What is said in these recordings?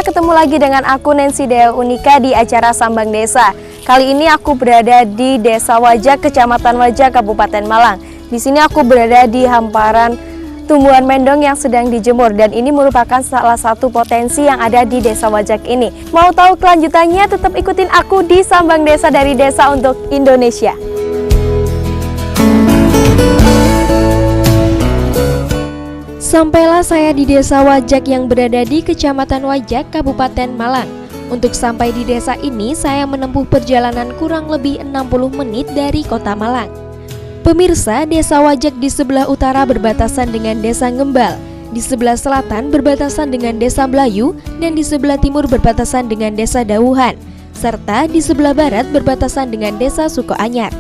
pemirsa, ketemu lagi dengan aku Nancy Dea Unika di acara Sambang Desa. Kali ini aku berada di Desa Wajak, Kecamatan Wajak, Kabupaten Malang. Di sini aku berada di hamparan tumbuhan mendong yang sedang dijemur, dan ini merupakan salah satu potensi yang ada di Desa Wajak ini. Mau tahu kelanjutannya? Tetap ikutin aku di Sambang Desa dari Desa untuk Indonesia. Sampailah saya di Desa Wajak yang berada di Kecamatan Wajak, Kabupaten Malang. Untuk sampai di desa ini, saya menempuh perjalanan kurang lebih 60 menit dari kota Malang. Pemirsa, Desa Wajak di sebelah utara berbatasan dengan Desa Ngembal, di sebelah selatan berbatasan dengan Desa Melayu, dan di sebelah timur berbatasan dengan Desa Dauhan, serta di sebelah barat berbatasan dengan Desa Sukoanyar.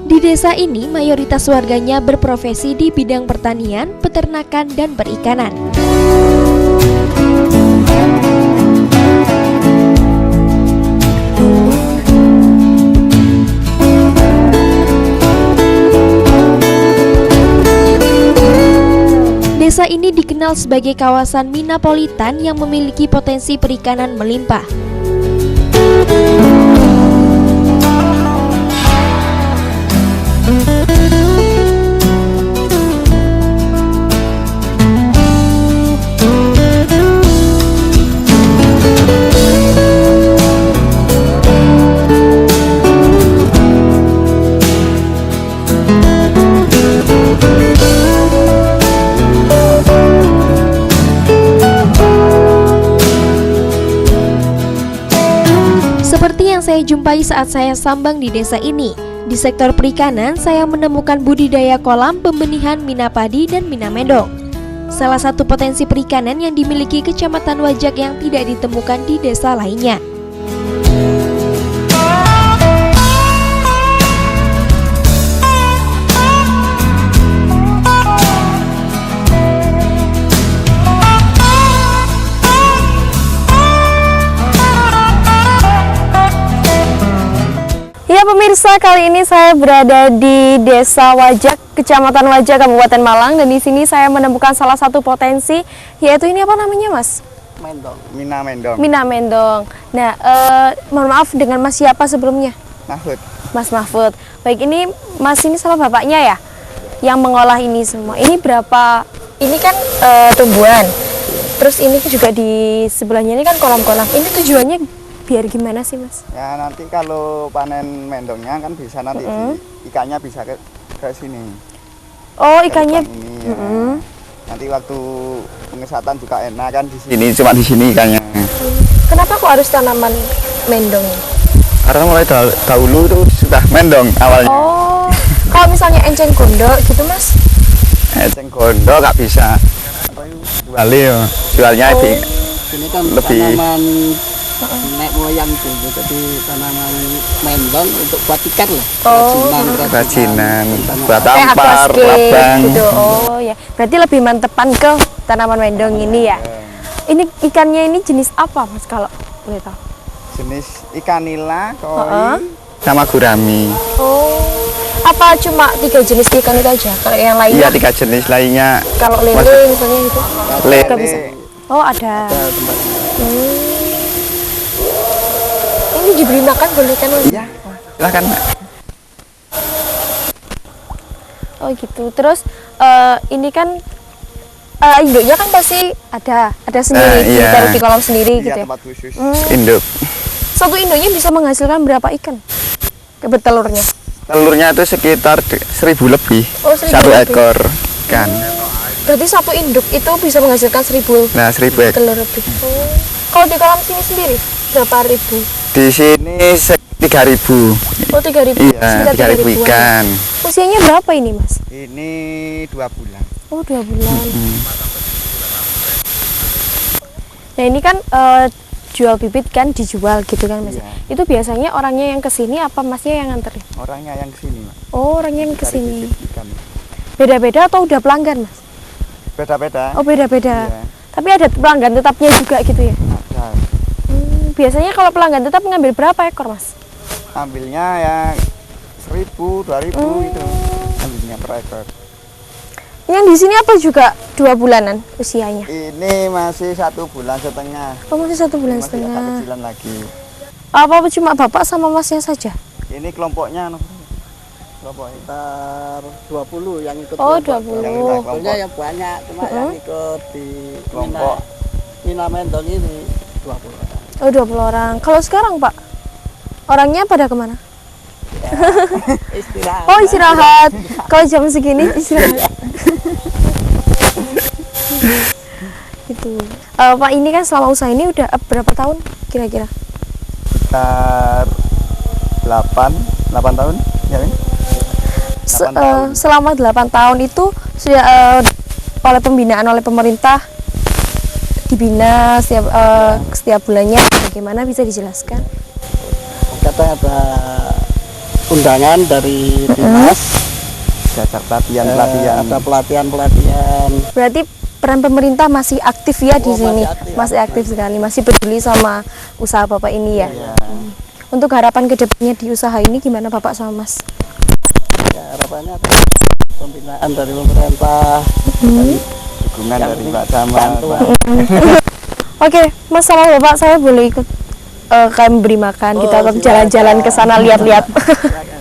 Di desa ini, mayoritas warganya berprofesi di bidang pertanian, peternakan, dan perikanan. Desa ini dikenal sebagai kawasan Minapolitan yang memiliki potensi perikanan melimpah. Seperti yang saya jumpai saat saya sambang di desa ini, di sektor perikanan saya menemukan budidaya kolam pembenihan mina padi dan mina mendong. Salah satu potensi perikanan yang dimiliki Kecamatan Wajak yang tidak ditemukan di desa lainnya. Ya pemirsa, kali ini saya berada di Desa Wajak, Kecamatan Wajak, Kabupaten Malang, dan di sini saya menemukan salah satu potensi, yaitu ini apa namanya, Mas? Mendong. Mina mendong. Mina mendong. Nah, mohon maaf, dengan Mas siapa sebelumnya? Mahfud. Mas Mahfud. Baik, ini Mas ini sama bapaknya ya, yang mengolah ini semua. Ini berapa? Ini kan tumbuhan. Terus ini juga di sebelahnya ini kan kolam-kolam. Ini tujuannya biar gimana sih, Mas? Ya nanti kalau panen mendongnya kan bisa nanti ikannya bisa ke sini. Oh, ikannya. Ini, ya. Nanti waktu pengesatan juga enak kan di sini, cuma di sini ikannya. Kenapa kok harus tanaman mendong? Karena mulai dahulu itu sudah mendong awalnya. Oh, kalau misalnya enceng gondok gitu, Mas? Enceng gondok nggak bisa. Jualnya ini kan lebih tanaman nek moyang dulu, jadi tanaman mendong untuk buat ikan lah. Kerajinan buat kayak ampar, aquascape labang. gitu. Oh ya, berarti lebih mantepan ke tanaman mendong ini ya. Ini ikannya ini jenis apa, Mas, kalau boleh tahu? Jenis ikan nila, koi, sama gurami. Oh, apa cuma 3 jenis ikan itu aja? Kalau yang lainnya? Iya, 3 jenis lainnya. Kalau lele misalnya gitu? Lele. Nggak bisa. Oh, ada. Ini diberi makan boleh kan, Mas? Iya, silahkan. Oh gitu. Terus ini kan induknya kan pasti ada sendiri, iya. ditaruh di kolam sendiri gitu ya. Tempat khusus induk. Satu induknya bisa menghasilkan berapa ikan? Bertelurnya? Telurnya itu sekitar 1.000 lebih. Oh, 1.000 satu lebih. ekor ikan. Berarti satu induk itu bisa menghasilkan 1.000 Nah, 1.000 ekor. telur lebih. Oh. Kalau di kolam sini sendiri berapa ribu? Di sini 3.000. Oh, 3.000. Iya, Sekitar 3.000 3.000-an. ikan. Usianya berapa ini, Mas? Ini 2 bulan. Oh, 2 bulan. Nah, ini kan jual bibit kan dijual gitu kan, Mas? Iya. Itu biasanya orangnya yang kesini apa Masnya yang nganterin? Orangnya yang kesini, Mas. Oh, orangnya yang Cari kesini. bibit ikan. Beda-beda atau udah pelanggan, Mas? Beda-beda. Oh, beda-beda. Iya. Tapi ada pelanggan tetapnya juga gitu ya? Ada. Biasanya kalau pelanggan tetap ngambil berapa ekor, Mas? Ambilnya ya 1.000, 2.000 gitu. Ambilnya per ekor. Yang di sini apa juga 2 bulanan usianya? Ini masih 1 bulan setengah. Oh, masih 1 bulan Masih agak setengah. kecilan lagi. Apa cuma bapak sama masnya saja? Ini kelompoknya kelompok Sekitar 20 yang ikut Oh, kelompok. 20. Yang ikut Sebetulnya yang banyak, cuma yang ikut di kelompok. Mina Mendong ini 20 orang. Oh, 20 orang. Kalau sekarang, Pak? Orangnya pada kemana? Istirahat. Oh, istirahat. Kalau jam segini istirahat. Gitu. Pak, ini kan selama usaha ini udah berapa tahun kira-kira? Sekitar 8 tahun ya kan? 8 tahun. Selama 8 tahun itu sudah oleh pembinaan oleh pemerintah dibina setiap bulannya, bagaimana bisa dijelaskan? Kadang ada undangan dari dinas, Diajak pelatihan. ada pelatihan. Berarti peran pemerintah masih aktif ya di Oh, sini, masih aktif. masih aktif sekali, masih peduli sama usaha Bapak ini ya. Iya. Untuk harapan kedepannya di usaha ini gimana Bapak sama Mas? Ya, harapannya ada pembinaan dari pemerintah, Dukungan yang dari Mbak Sama. bantuan. Oke, Mas sama Bapak, saya boleh ikut kami beri makan, kita Oh, jalan-jalan ke sana lihat-lihat. Silakan.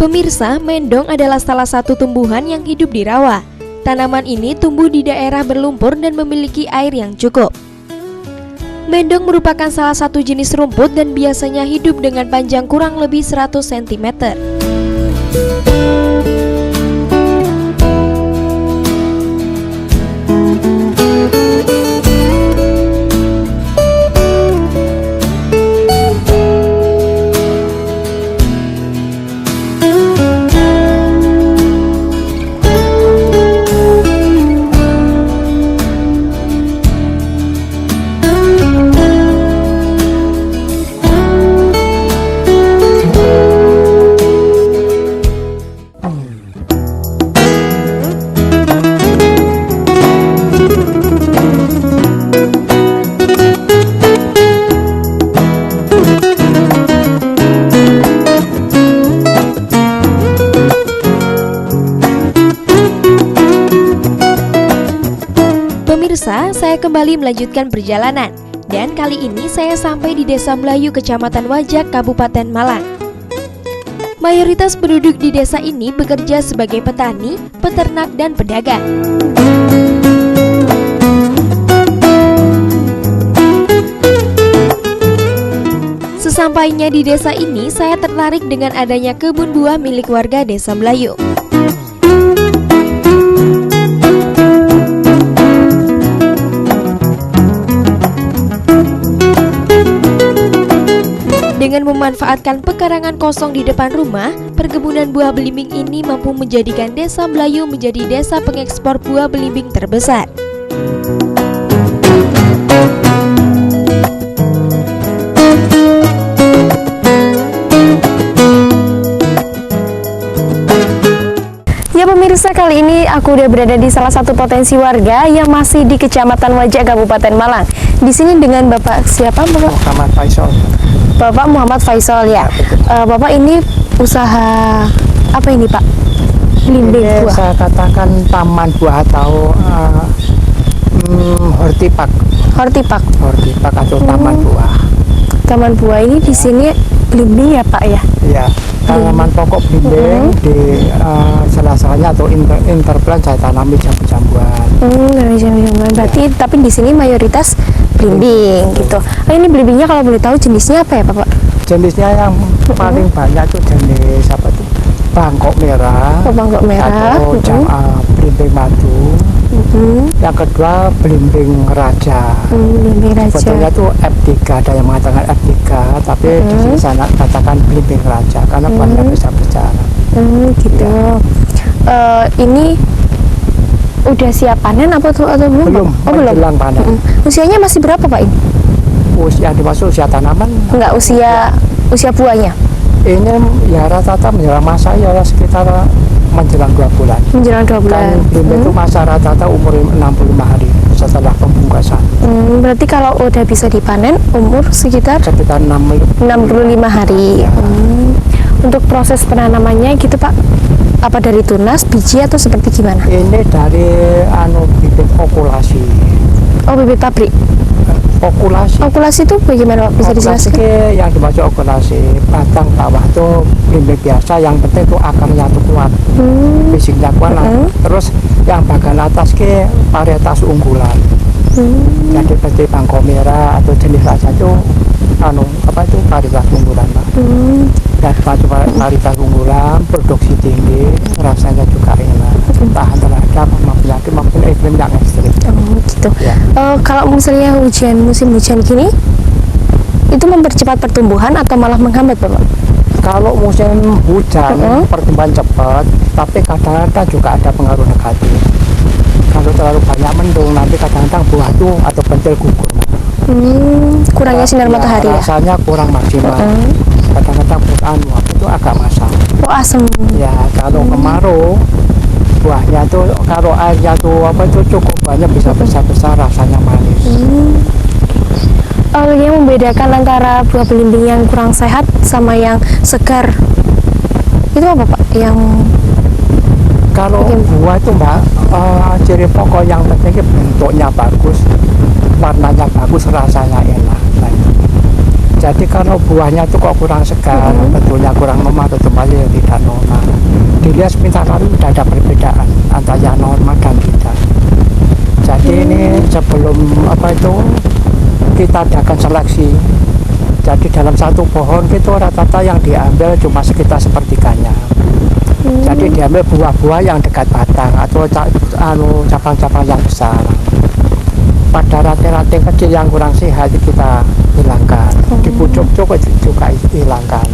Pemirsa, mendong adalah salah satu tumbuhan yang hidup di rawa. Tanaman ini tumbuh di daerah berlumpur dan memiliki air yang cukup. Mendong merupakan salah satu jenis rumput dan biasanya hidup dengan panjang kurang lebih 100 cm. Pemirsa, saya kembali melanjutkan perjalanan. Dan kali ini saya sampai di Desa Melayu, Kecamatan Wajak, Kabupaten Malang. Mayoritas penduduk di desa ini bekerja sebagai petani, peternak, dan pedagang. Sesampainya di desa ini, saya tertarik dengan adanya kebun buah milik warga Desa Melayu. Dengan memanfaatkan pekarangan kosong di depan rumah, perkebunan buah belimbing ini mampu menjadikan Desa Melayu menjadi desa pengekspor buah belimbing terbesar. Ya pemirsa, kali ini aku udah berada di salah satu potensi warga yang masih di Kecamatan Wajak, Kabupaten Malang. Di sini dengan Bapak siapa, Bapak? Muhammad Faisal. Bapak Muhammad Faisal ya. Bapak ini usaha apa ini Pak? Belimbing Ini buah. saya katakan taman buah atau hortipak Hortipak. atau taman buah. Taman buah ini di sini belimbing ya Pak ya? Ya, tanaman pokok belimbing di salah-salahnya atau interplant saya tanami jambu-jambuan. Dari jam-jaman. Berarti tapi di sini mayoritas belimbing gitu. Ini belimbingnya kalau boleh tahu jenisnya apa ya Pak? Jenisnya yang paling banyak itu jenis apa tuh? Bangkok merah. Oh, bangkok merah. Atau belimbing madu. Yang kedua belimbing raja. Belimbing raja. Sebetulnya itu F3, ada yang mengatakan F3, tapi di sini saya katakan belimbing raja karena buahnya besar-besar. Gitu. Ini udah siap panen apa tuh atau belum? Belum, Oh, belum. menjelang panen. Usianya masih berapa Pak ini? Usia dimaksud usia tanaman? Enggak, usia buahnya. Ini ya rata-rata menjelang masa ya sekitar menjelang 2 bulan. Menjelang 2 bulan. Kan belimbing itu masa rata-rata umur 65 hari setelah pembungkasan. Berarti kalau udah bisa dipanen umur sekitar Sekitar 65 hari. Ya. Untuk proses penanamannya gitu Pak, apa dari tunas, biji atau seperti gimana? Ini dari bibit okulasi. Oh, bibit pabrik. Okulasi. Okulasi itu bagaimana Pak? Bisa Okulasi dijelaskan? yang dimaksud okulasi batang bawah itu bibit biasa, yang penting itu akarnya tuh kuat, fisiknya kuat. Terus yang bagian atas ke varietas unggulan. Jadi seperti bangko merah atau jenis rasa itu varietas unggulan Pak. Dan varietas unggulan produksi tinggi, rasanya juga enak, tahan terhadap penyakit maupun iklim yang ekstrim. Gitu. Ya. Kalau misalnya musim hujan gini, itu mempercepat pertumbuhan atau malah menghambat Bapak? Kalau musim hujan pertumbuhan cepat, tapi kadang-kadang juga ada pengaruh negatif. Kalau terlalu banyak mendung, nanti kadang-kadang buah itu atau bentil gugur. Kurangnya sinar matahari ya? Rasanya kurang maksimal. Kadang-kadang itu agak masam. Oh, asam. Ya, kalau kemarau buahnya tuh kalau airnya tuh cukup banyak, bisa besar-besar, rasanya manis. Yang membedakan antara buah belimbing yang kurang sehat sama yang segar itu apa Pak? Yang kalau buah itu Mbak, ciri pokok yang penting bentuknya bagus, warnanya bagus, rasanya enak. Jadi kalau buahnya itu kok kurang segar, bentuknya kurang normal, atau ya tidak normal. Dilihat sebentar lalu sudah ada perbedaan antara yang normal dan tidak. Jadi ini sebelum kita adakan seleksi. Jadi dalam satu pohon itu rata-rata yang diambil cuma sekitar sepertiganya. Jadi diambil buah-buah yang dekat batang atau cabang-cabang yang besar. Pada ranting-ranting kecil yang kurang sehat kita hilangkan. Di pucuk-pucuk juga hilangkan.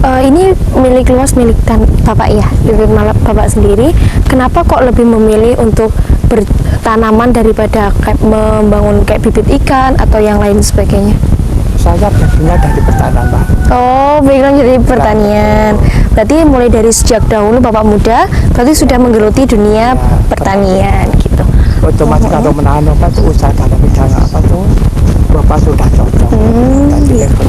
Ini milik luas milik Bapak ya, milik Bapak sendiri. Kenapa kok lebih memilih untuk bertanaman daripada membangun kayak bibit ikan atau yang lain sebagainya? Saya belajarnya dari pertanian Pak. Oh, background dari pertanian. Berarti mulai dari sejak dahulu Bapak muda, berarti sudah menggeluti dunia pertanian gitu. Otomatis kalau menanam usaha dalam bidang Bapak sudah cocok. Gitu.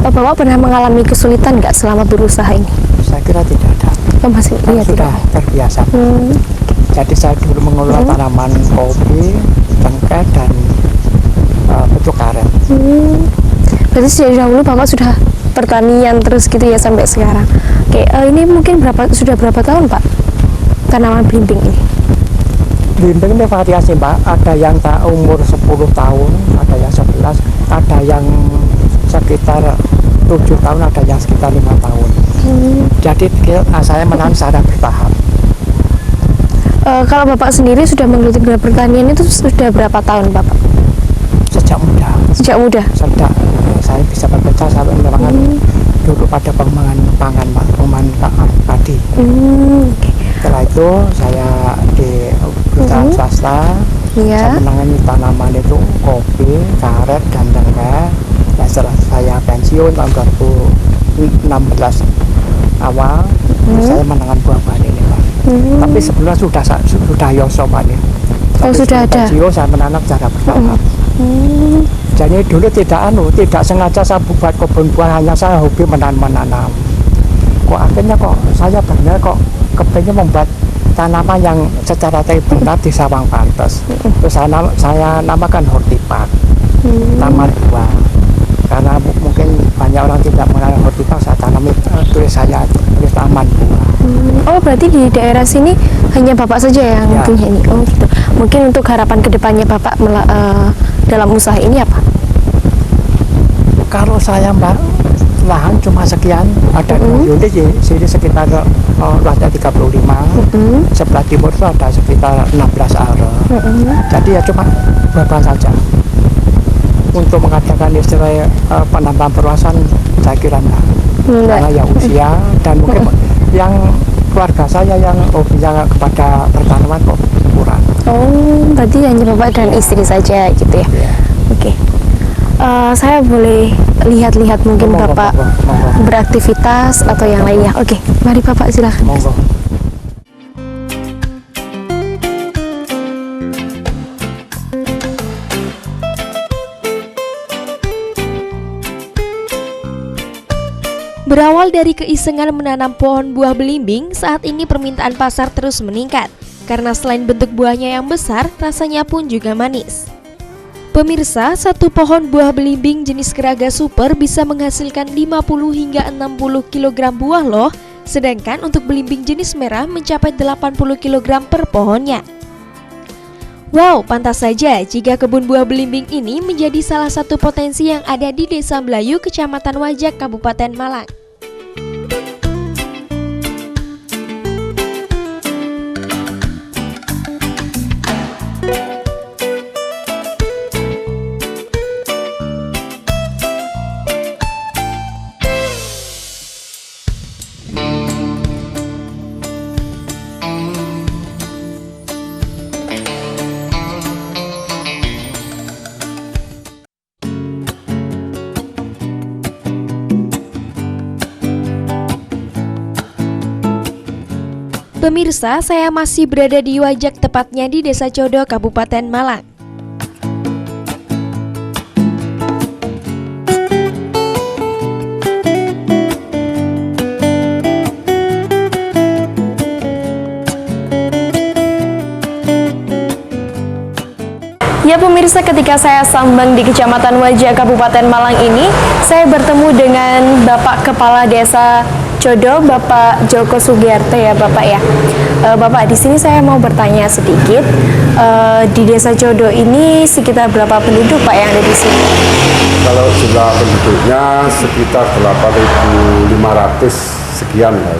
Bapak pernah mengalami kesulitan nggak selama berusaha ini? Saya kira tidak ada. Masih iya, sudah terbiasa. Jadi saya dulu mengelola tanaman kopi, cengkeh, dan pucuk karet. Berarti sejak dahulu Bapak sudah pertanian terus gitu ya sampai sekarang. Oke, ini mungkin sudah berapa tahun Pak tanaman belimbing ini? Belimbing ini variasi Mbak, ada yang umur 10 tahun, ada yang 11, ada yang sekitar 7 tahun, ada yang sekitar 5 tahun. Jadi saya menanam secara bertahap. Kalau Bapak sendiri sudah menggeluti dunia pertanian itu sudah berapa tahun Bapak? Sejak muda. Sejak muda? Sejak saya bisa bekerja sampai menerangkan dulu pada pengembangan pangan Pak, pengembangan padi. Setelah itu saya di perusahaan swasta, saya menangani tanaman itu kopi, karet, dan cengkeh. Setelah saya pensiun tahun 2016 awal, saya menangan buah-buahan ini Pak. Tapi sebelumnya sudah yoso Pak ini. Oh, sudah ada. Pensiun saya menanam secara bertahap. Jadi dulu tidak sengaja saya buat kebun buah, hanya saya hobi menanam. Kok akhirnya saya benar kepengen membuat tanaman yang secara benar di sawang pantes. Terus saya namakan hortipark, taman buah. Karena mungkin banyak orang tidak mengenal hortipark, saya tanami tulisannya tulis taman buah. Oh, berarti di daerah sini hanya Bapak saja yang punya ini. Oh gitu. Mungkin untuk harapan kedepannya Bapak dalam usaha ini apa? Kalau saya Mbak, lahan cuma sekian, ada 2 unit di sini sekitar luasnya 35, sebelah timur itu ada sekitar 16 area. Jadi ya cuma beberapa saja. Untuk mengadakan istilah penambahan perluasan, saya kira enggak. Karena ya usia dan mungkin yang keluarga saya yang hobinya kepada pertanaman kok kurang. Oh, berarti hanya Bapak dan istri saja gitu ya? Oke. Saya boleh lihat-lihat mungkin Monggo, Bapak monggo. beraktivitas atau yang lainnya. Oke, mari Bapak silakan. Monggo. Berawal dari keisengan menanam pohon buah belimbing, saat ini permintaan pasar terus meningkat. Karena selain bentuk buahnya yang besar, rasanya pun juga manis. Pemirsa, satu pohon buah belimbing jenis Keraga Super bisa menghasilkan 50 hingga 60 kg buah loh. Sedangkan untuk belimbing jenis merah mencapai 80 kg per pohonnya. Wow, pantas saja jika kebun buah belimbing ini menjadi salah satu potensi yang ada di Desa Melayu, Kecamatan Wajak, Kabupaten Malang. Pemirsa, saya masih berada di Wajak, tepatnya di Desa Codo, Kabupaten Malang. Ya pemirsa, ketika saya sambang di Kecamatan Wajak, Kabupaten Malang ini, saya bertemu dengan Bapak Kepala Desa Codo, Bapak Joko Sugiarto ya Bapak ya. Bapak, di sini saya mau bertanya sedikit. Di Desa Codo ini sekitar berapa penduduk Pak yang ada di sini? Kalau jumlah penduduknya sekitar 8.500 sekian ya.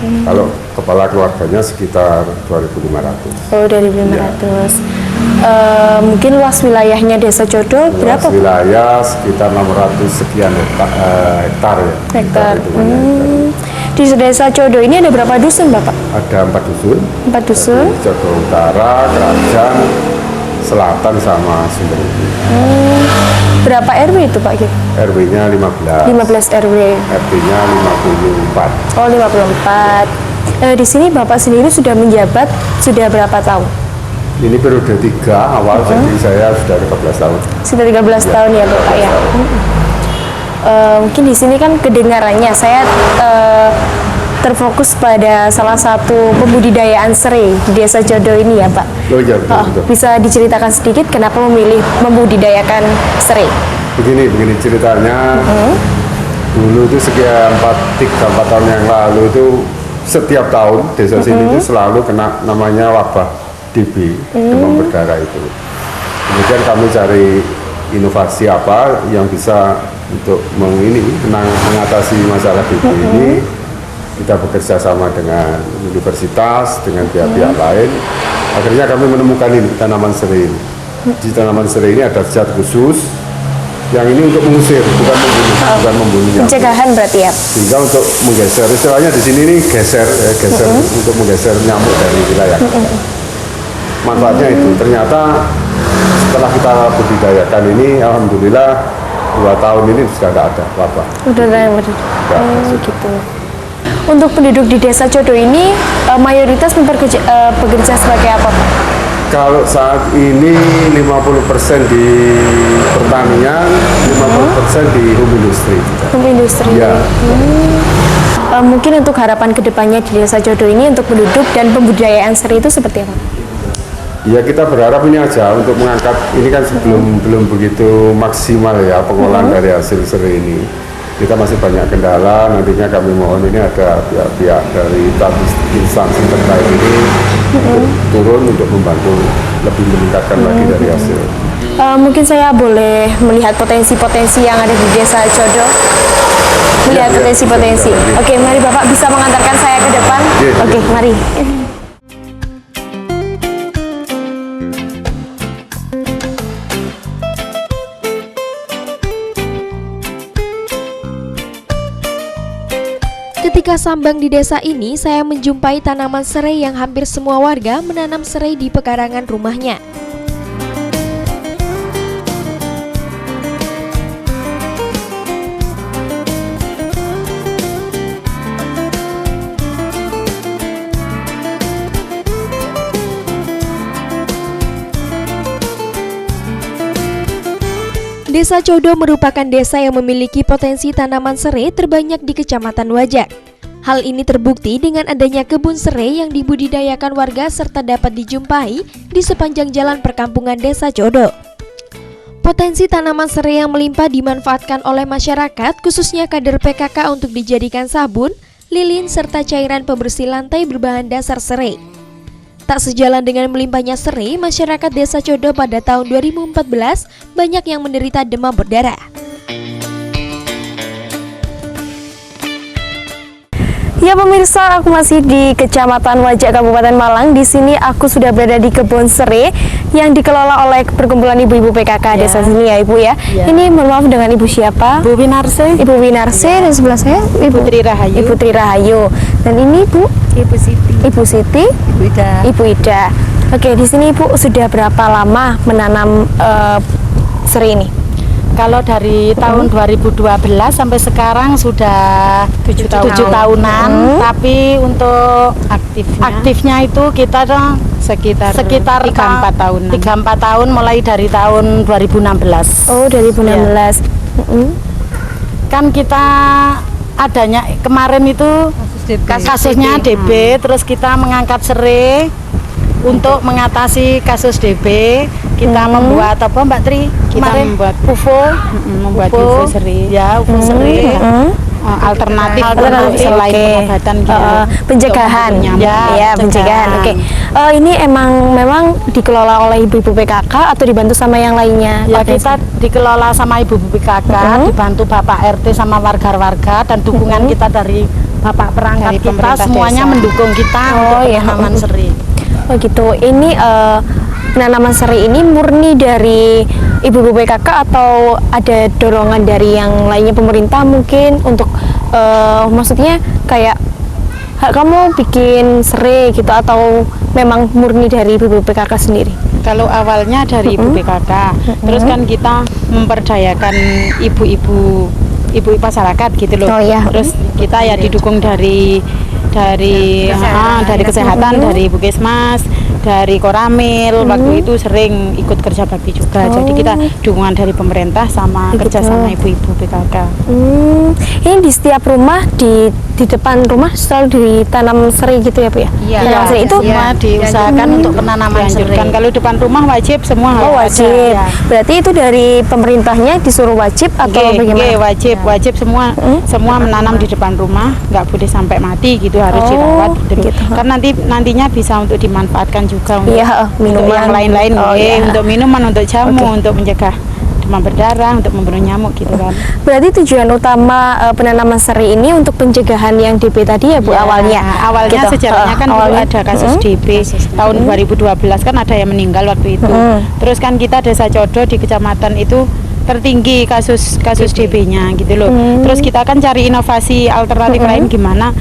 Kalau kepala keluarganya sekitar 2.500. Oh, 2.500. Mungkin luas wilayahnya Desa Codo berapa? Luas wilayah sekitar 600 sekian hektar ya. Hektar. Hitungannya hektar. Di Desa Codo ini ada berapa dusun Bapak? Ada 4 dusun. 4 dusun. Jadi Codo Utara, Kerajaan, Selatan sama Sumber. Berapa RW itu Pak Ki? RW-nya 15. 15 RW. RT-nya 54. Oh 54. Di sini Bapak sendiri sudah menjabat sudah berapa tahun? Ini periode 3 awal, jadi saya sudah 13 tahun. Sudah 13 tahun ya Bapak ya. Mungkin di sini kan kedengarannya saya terfokus pada salah satu pembudidayaan serai di Desa Codo ini ya Pak. Oh iya, betul. Bisa diceritakan sedikit kenapa memilih membudidayakan serai? Begini ceritanya. Dulu itu sekian 3-4 tahun yang lalu itu setiap tahun desa sini itu selalu kena namanya wabah DB, demam berdarah itu. Kemudian kami cari inovasi apa yang bisa untuk mengatasi masalah DB ini. Kita bekerja sama dengan universitas, dengan pihak-pihak lain. Akhirnya kami menemukan ini tanaman serai. Di tanaman serai ini ada zat khusus yang ini untuk mengusir, bukan membunuh nyamuk. Pencegahan berarti ya? Sehingga untuk menggeser, istilahnya di sini ini geser untuk menggeser nyamuk dari wilayah. Manfaatnya itu, ternyata setelah kita budidayakan ini, alhamdulillah 2 tahun ini sudah tidak ada wabah. Udah gitu. Untuk penduduk di Desa Codo ini mayoritas bekerja sebagai apa Pak? Kalau saat ini 50% di pertanian, 50% di home industry. Home industry. Ya. Mungkin untuk harapan kedepannya di Desa Codo ini untuk penduduk dan pembudidayaan serai itu seperti apa? Ya kita berharap ini aja untuk mengangkat ini kan belum begitu maksimal ya pengolahan dari hasil serai ini. Kita masih banyak kendala, nantinya kami mohon ini ada pihak-pihak dari instansi terkait ini untuk turun untuk membantu lebih meningkatkan lagi dari hasil. Mungkin saya boleh melihat potensi-potensi yang ada di Desa Codo. Melihat potensi-potensi. Oke, mari Bapak bisa mengantarkan saya ke depan. Oke, mari. Ketika sambang di desa ini, saya menjumpai tanaman serai yang hampir semua warga menanam serai di pekarangan rumahnya. Desa Codo merupakan desa yang memiliki potensi tanaman serai terbanyak di Kecamatan Wajak. Hal ini terbukti dengan adanya kebun serai yang dibudidayakan warga serta dapat dijumpai di sepanjang jalan perkampungan Desa Codo. Potensi tanaman serai yang melimpah dimanfaatkan oleh masyarakat, khususnya kader PKK untuk dijadikan sabun, lilin, serta cairan pembersih lantai berbahan dasar serai. Tak sejalan dengan melimpahnya serai, masyarakat Desa Codo pada tahun 2014 banyak yang menderita demam berdarah. Ya pemirsa, aku masih di Kecamatan Wajak Kabupaten Malang. Di sini aku sudah berada di kebun serai yang dikelola oleh perkumpulan ibu-ibu PKK desa sini ya Ibu ya. Ini mohon maaf dengan Ibu siapa? Bu Winarse. Ibu Winarse dan sebelah saya Ibu Tri Rahayu. Ibu Tri Rahayu. Dan ini Bu Ibu Siti. Ibu Siti. Ibu Ida. Ibu Ida. Oke, di sini Ibu sudah berapa lama menanam serai ini? Kalau dari tahun 2012 sampai sekarang sudah 7 tahunan, tapi untuk aktifnya itu kita sekitar 3-4 tahunan. 3-4 tahun mulai dari tahun 2016. Oh, 2016. Kan kita adanya kemarin itu kasusnya DB, terus kita mengangkat serai untuk mengatasi kasus DB. Kita membuat apa Mbak Tri? Kemarin membuat UFO serai. Ya, UFO serai. Alternatif selain pengobatan pencegahan. Ya, pencegahan. Oke. Ini memang dikelola oleh ibu-ibu PKK atau dibantu sama yang lainnya? Ya, kita dikelola sama ibu-ibu PKK, dibantu Bapak RT sama warga-warga dan dukungan kita dari Bapak perangkat kita semuanya mendukung kita untuk penanaman serai. Oh gitu. Ini penanaman serai ini murni dari ibu-ibu PKK atau ada dorongan dari yang lainnya, pemerintah mungkin untuk maksudnya kayak kamu bikin serai gitu, atau memang murni dari ibu-ibu PKK sendiri? Kalau awalnya dari ibu PKK, terus kan kita memperdayakan ibu-ibu masyarakat gitu loh. Terus kita ya didukung dari kesehatan, dari Bukesmas, dari Koramil. Waktu itu sering ikut kerja bakti juga. Jadi kita dukungan dari pemerintah sama kerja sama ibu-ibu PKK. Ini di setiap rumah, di depan rumah selalu ditanam serai gitu ya Bu ya? Iya, itu semua diusahakan untuk penanaman serai. Kalau depan rumah wajib semua harus wajib. Berarti itu dari pemerintahnya disuruh wajib atau bagaimana? Wajib semua menanam di depan rumah, nggak boleh sampai mati gitu, harus dirawat gitu. Kan nantinya bisa untuk dimanfaatkan juga untuk minuman yang lain-lain, untuk minuman, untuk jamu, untuk mencegah demam berdarah, untuk membunuh nyamuk gitu kan. Berarti tujuan utama penanaman serai ini untuk pencegahan yang DB tadi ya Bu awalnya? Awalnya gitu. Sejarahnya kan dulu ada kasus DB tahun 2012 kan ada yang meninggal waktu itu. Terus kan kita Desa Codo di kecamatan itu tertinggi kasus DB-nya gitu loh. Terus kita kan cari inovasi alternatif lain gimana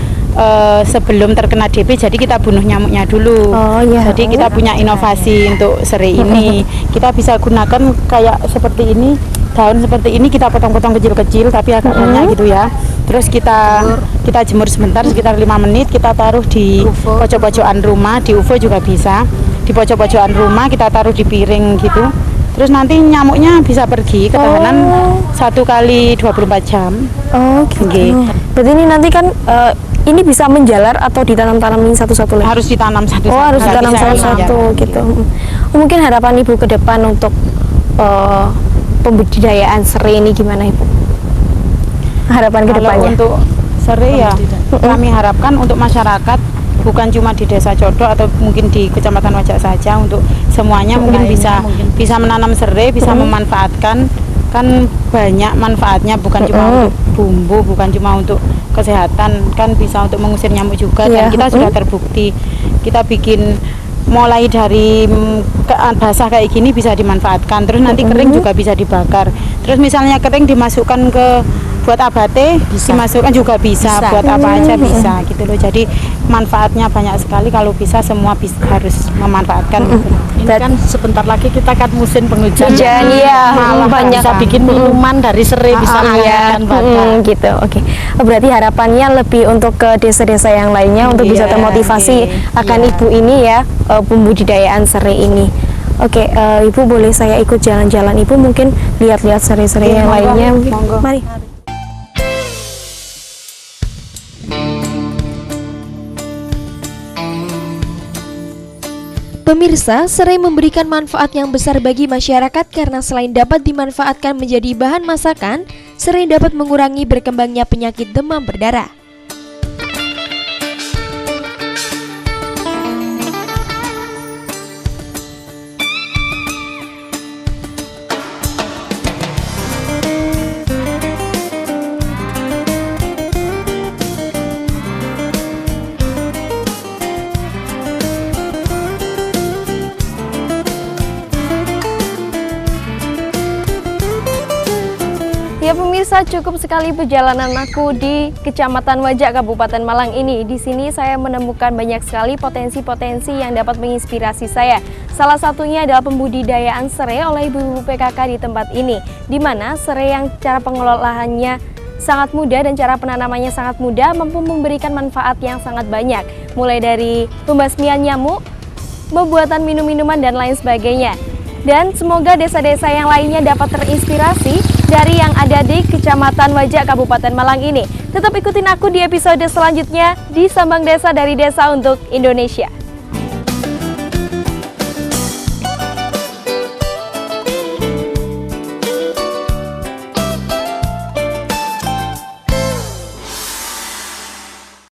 sebelum terkena DB, jadi kita bunuh nyamuknya dulu. Jadi kita punya inovasi untuk serai ini. Kita bisa gunakan kayak seperti ini, daun seperti ini kita potong-potong kecil-kecil tapi agak banyak gitu ya. Terus kita jemur sebentar sekitar 5 menit, kita taruh di pojok-pojokan rumah, di UFO juga bisa. Di pojok-pojokan rumah kita taruh di piring gitu. Terus nanti nyamuknya bisa pergi, ketahanan 1 kali 24 jam. Gitu. Berarti ini nanti kan ini bisa menjalar atau ditanam-tanamin satu-satu lagi? Harus ditanam satu-satu. Harus ditanam satu-satu gitu. Mungkin harapan Ibu ke depan untuk pembudidayaan serai ini gimana Ibu? Harapan ke depannya? Untuk serai ya, kami harapkan untuk masyarakat, bukan cuma di Desa Codo atau mungkin di Kecamatan Wajak saja, untuk semuanya mungkin bisa menanam serai, bisa memanfaatkan. Kan banyak manfaatnya, bukan cuma untuk bumbu, bukan cuma untuk kesehatan, kan bisa untuk mengusir nyamuk juga. Dan kita sudah terbukti, kita bikin mulai dari basah kayak gini bisa dimanfaatkan, terus nanti kering juga bisa dibakar. Terus misalnya kering dimasukkan ke buat abate, dimasukkan juga bisa. Buat apa aja bisa gitu loh. Jadi manfaatnya banyak sekali, kalau bisa semua harus memanfaatkan. Ini kan sebentar lagi kita kan musim penghujan. Banyak bisa bikin minuman dari serai, bisa dan bakar gitu. Berarti harapannya lebih untuk ke desa-desa yang lainnya untuk bisa termotivasi akan Ibu ini ya, pembudidayaan serai ini. Oke, Ibu boleh saya ikut jalan-jalan Ibu, mungkin lihat-lihat serai-serai yang lainnya mungkin. Mari. Pemirsa, serai memberikan manfaat yang besar bagi masyarakat karena selain dapat dimanfaatkan menjadi bahan masakan, serai dapat mengurangi berkembangnya penyakit demam berdarah. Ya pemirsa, cukup sekali perjalanan aku di Kecamatan Wajak, Kabupaten Malang ini. Di sini saya menemukan banyak sekali potensi-potensi yang dapat menginspirasi saya. Salah satunya adalah pembudidayaan serai oleh ibu-ibu PKK di tempat ini, di mana serai yang cara pengelolaannya sangat mudah dan cara penanamannya sangat mudah, mampu memberikan manfaat yang sangat banyak, mulai dari pembasmian nyamuk, pembuatan minum-minuman dan lain sebagainya. Dan semoga desa-desa yang lainnya dapat terinspirasi dari yang ada di Kecamatan Wajak, Kabupaten Malang ini. Tetap ikutin aku di episode selanjutnya di Sambang Desa dari Desa untuk Indonesia.